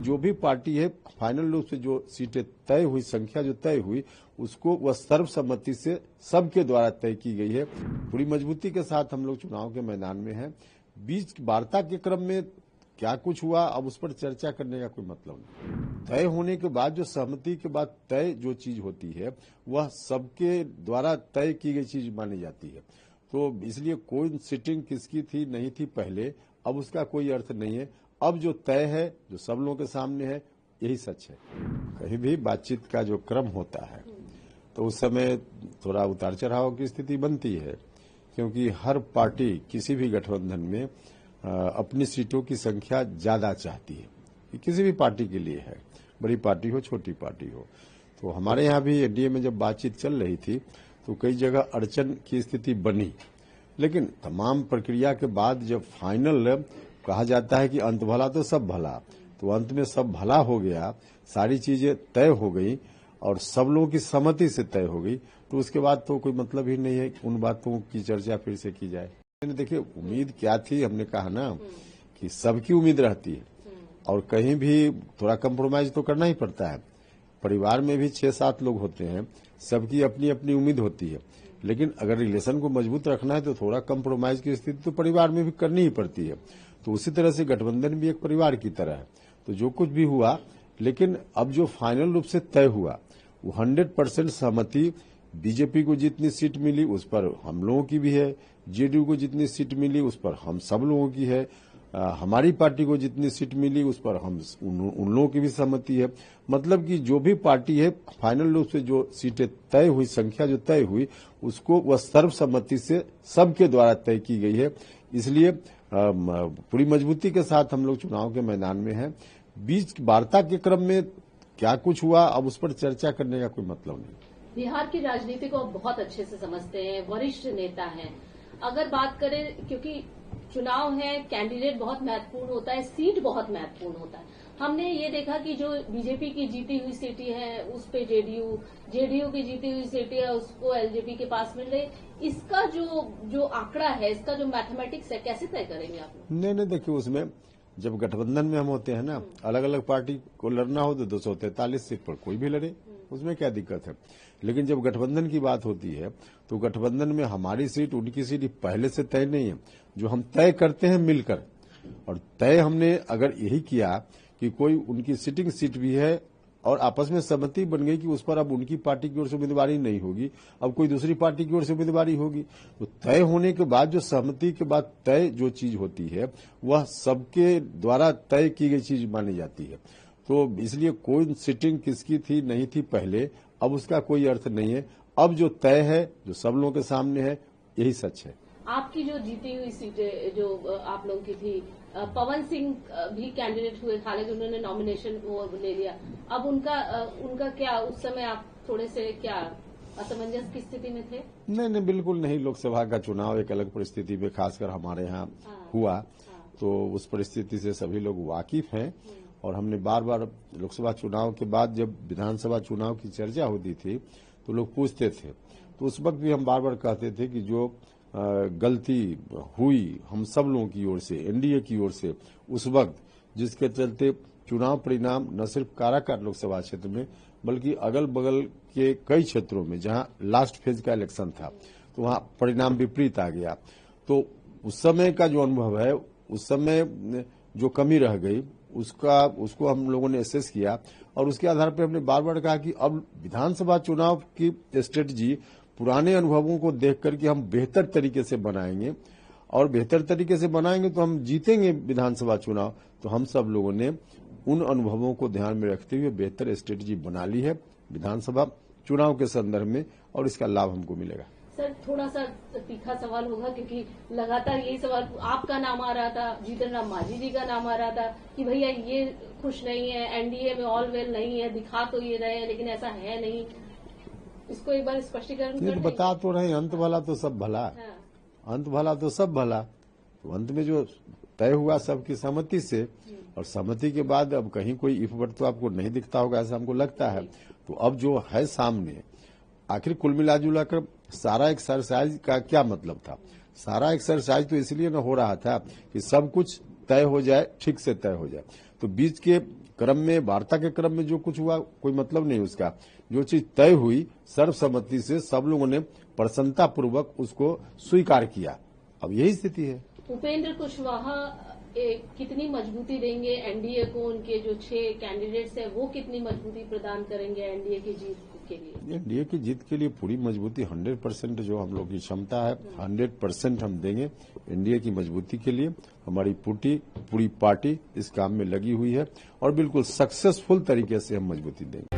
जो भी पार्टी है फाइनल रूप से जो सीटें तय हुई, संख्या जो तय हुई, उसको वह सर्वसम्मति से सबके द्वारा तय की गई है। पूरी मजबूती के साथ हम लोग चुनाव के मैदान में हैं। बीच वार्ता के क्रम में क्या कुछ हुआ, अब उस पर चर्चा करने का कोई मतलब नहीं। तय होने के बाद जो सहमति के बाद तय जो चीज होती है वह सबके द्वारा तय की गई चीज मानी जाती है। तो इसलिए कोई सिटिंग किसकी थी नहीं थी पहले, अब उसका कोई अर्थ नहीं है। अब जो तय है, जो सब लोगों के सामने है, यही सच है। कहीं भी बातचीत का जो क्रम होता है तो उस समय थोड़ा उतार चढ़ाव की स्थिति बनती है, क्योंकि हर पार्टी किसी भी गठबंधन में अपनी सीटों की संख्या ज्यादा चाहती है। किसी भी पार्टी के लिए है, बड़ी पार्टी हो छोटी पार्टी हो। तो हमारे यहाँ भी एनडीए में जब बातचीत चल रही थी तो कई जगह अड़चन की स्थिति बनी, लेकिन तमाम प्रक्रिया के बाद जब फाइनल कहा जाता है कि अंत भला तो सब भला, तो अंत में सब भला हो गया, सारी चीजें तय हो गई और सब लोगों की सहमति से तय हो गई, तो उसके बाद तो कोई मतलब ही नहीं है उन बातों की चर्चा फिर से की जाए। देखिए, उम्मीद क्या थी, हमने कहा ना कि सबकी उम्मीद रहती है और कहीं भी थोड़ा कंप्रोमाइज तो करना ही पड़ता है। परिवार में भी 6-7 लोग होते हैं, सबकी अपनी अपनी उम्मीद होती है, लेकिन अगर रिलेशन को मजबूत रखना है तो थोड़ा कंप्रोमाइज की स्थिति तो परिवार में भी करनी ही पड़ती है। तो उसी तरह से गठबंधन भी एक परिवार की तरह है। तो जो कुछ भी हुआ, लेकिन अब जो फाइनल रूप से तय हुआ वो 100% सहमति, बीजेपी को जितनी सीट मिली उस पर हम लोगों की भी है, जेडीयू को जितनी सीट मिली उस पर हम सब लोगों की है, हमारी पार्टी को जितनी सीट मिली उस पर हम उन लोगों की भी सहमति है। मतलब कि जो भी पार्टी है फाइनल रूप से जो सीटें तय हुई, संख्या जो तय हुई, उसको वह सर्वसम्मति से सबके द्वारा तय की गई है। इसलिए पूरी मजबूती के साथ हम लोग चुनाव के मैदान में हैं। बीच वार्ता के क्रम में क्या कुछ हुआ, अब उस पर चर्चा करने का कोई मतलब नहीं। बिहार की राजनीति को बहुत अच्छे से समझते हैं, वरिष्ठ नेता हैं। अगर बात करें, क्योंकि चुनाव है, कैंडिडेट बहुत महत्वपूर्ण होता है, सीट बहुत महत्वपूर्ण होता है। हमने ये देखा कि जो बीजेपी की जीती हुई सीटें हैं उस पे जेडीयू की जीती हुई सीटें है उसको एलजेपी के पास मिल रही। इसका जो आंकड़ा है, इसका जो मैथमेटिक्स है, कैसे तय करेंगे आप? नहीं, देखिए, उसमें जब गठबंधन में हम होते हैं ना, अलग अलग पार्टी को लड़ना हो तो 243 सीट पर कोई भी लड़े, उसमें क्या दिक्कत है। लेकिन जब गठबंधन की बात होती है तो गठबंधन में हमारी सीट उनकी सीट पहले से तय नहीं है, जो हम तय करते हैं मिलकर। और तय हमने अगर यही किया कि कोई उनकी सिटिंग सीट भी है और आपस में सहमति बन गई कि उस पर अब उनकी पार्टी की ओर से उम्मीदवारी नहीं होगी, अब कोई दूसरी पार्टी की ओर से उम्मीदवारी होगी, तो तय होने के बाद जो सहमति के बाद तय जो चीज होती है वह सबके द्वारा तय की गई चीज मानी जाती है। तो इसलिए कोई सिटिंग किसकी थी नहीं थी पहले, अब उसका कोई अर्थ नहीं है। अब जो तय है, जो सब लोगों के सामने है, यही सच है। आपकी जो जीती हुई सीटें जो आप लोगों की थी, पवन सिंह भी कैंडिडेट हुए, हालांकि उन्होंने नॉमिनेशन वो ले लिया। अब उनका क्या, उस समय आप थोड़े से क्या असमंजस की स्थिति में थे? नहीं, बिल्कुल नहीं। लोकसभा का चुनाव एक अलग परिस्थिति में खासकर हमारे यहाँ हुआ, तो उस परिस्थिति से सभी लोग वाकिफ हैं। और हमने बार बार लोकसभा चुनाव के बाद जब विधानसभा चुनाव की चर्चा होती थी तो लोग पूछते थे, तो उस वक्त भी हम बार बार कहते थे कि जो गलती हुई हम सब लोगों की ओर से, एनडीए की ओर से उस वक्त, जिसके चलते चुनाव परिणाम न सिर्फ काराकाट लोकसभा क्षेत्र में बल्कि अगल बगल के कई क्षेत्रों में जहां लास्ट फेज का इलेक्शन था तो वहां परिणाम विपरीत आ गया। तो उस समय का जो अनुभव है, उस समय जो कमी रह गई उसको हम लोगों ने एसेस किया और उसके आधार पर हमने बार बार कहा कि अब विधानसभा चुनाव की स्ट्रेटजी पुराने अनुभवों को देख करके हम बेहतर तरीके से बनाएंगे और बेहतर तरीके से बनाएंगे तो हम जीतेंगे विधानसभा चुनाव। तो हम सब लोगों ने उन अनुभवों को ध्यान में रखते हुए बेहतर स्ट्रेटजी बना ली है विधानसभा चुनाव के संदर्भ में और इसका लाभ हमको मिलेगा। सर, थोड़ा सा तीखा सवाल होगा क्योंकि लगातार यही सवाल आपका नाम आ रहा था, जीतन राम मांझी जी का नाम आ रहा था कि भैया ये खुश नहीं है, एनडीए में ऑल वेल नहीं है, दिखा तो ये रहे हैं लेकिन ऐसा है नहीं। इसको एक बार स्पष्टीकरण कर बता तो रहे, अंत भला तो सब भला। हाँ। अंत भला तो सब भला, तो अंत में जो तय हुआ सबकी सहमति से, और सहमति के बाद अब कहीं कोई इफ बट तो आपको नहीं दिखता होगा ऐसा हमको लगता है। तो अब जो है सामने, आखिर कुल मिला जुला कर सारा एक्सरसाइज का क्या मतलब था? सारा एक्सरसाइज तो इसलिए न हो रहा था कि सब कुछ तय हो जाए, ठीक से तय हो जाए। तो बीच के क्रम में, वार्ता के क्रम में जो कुछ हुआ कोई मतलब नहीं उसका। जो चीज तय हुई सर्वसम्मति से सब लोगों ने प्रसन्नता पूर्वक उसको स्वीकार किया। अब यही स्थिति है। उपेंद्र कुशवाहा कितनी मजबूती देंगे एनडीए को? उनके जो 6 कैंडिडेट्स हैं वो कितनी मजबूती प्रदान करेंगे एनडीए की जीत के लिए? एनडीए की जीत के लिए पूरी मजबूती 100% जो हम लोग की क्षमता है 100% हम देंगे एनडीए की मजबूती के लिए। हमारी पूरी पार्टी इस काम में लगी हुई है और बिल्कुल सक्सेसफुल तरीके से हम मजबूती देंगे।